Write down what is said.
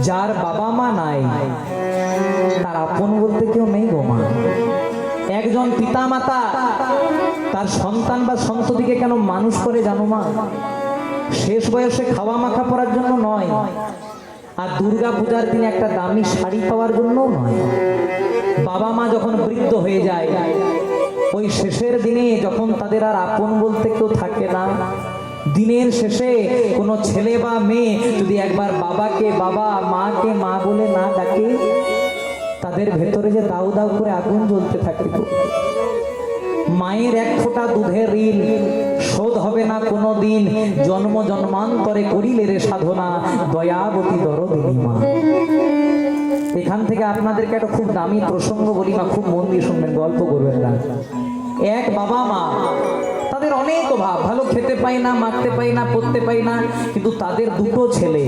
যার বাবা মা নাই তার আপন বলতে কেউ নেই গো মা। একজন পিতা মাতা তার সন্তান বা সন্ততিকে কেন মানুষ করে জানো মা? শেষ বয়সে খাওয়া মাখা পড়ার জন্য নয়, আর দুর্গা পূজার দিনে একটা দামি শাড়ি পাওয়ার জন্যও নয়। বাবা মা যখন বৃদ্ধ হয়ে যায়, ওই শেষের দিনে যখন তাদের আর আপন বলতে কেউ থাকে না, দিনের শেষে কোনো ছেলে বা মেয়ে যদি একবার বাবাকে বাবা মাকে মা বলে না ডাকে, তাদের ভেতরে যে দাউ দাউ করে আগুন জ্বলতে থাকে। মায়ের এক ফোঁটা দুধের ঋণ শোধ হবে না কোনো দিন, জন্ম জন্মান্তরে করিলে রে সাধনা, দয়াবতী দরদিনী মা। এখান থেকে আপনাদেরকে একটা খুব দামি প্রসঙ্গ বলি মা, খুব মন দিয়ে শুনবেন, গল্প করবেন না। এক বাবা মা, তাদের অনেক অভাব, ভালো খেতে পায় না, মাখতে পায় না, পরতে পায় না, কিন্তু তাদের দুটো ছেলে।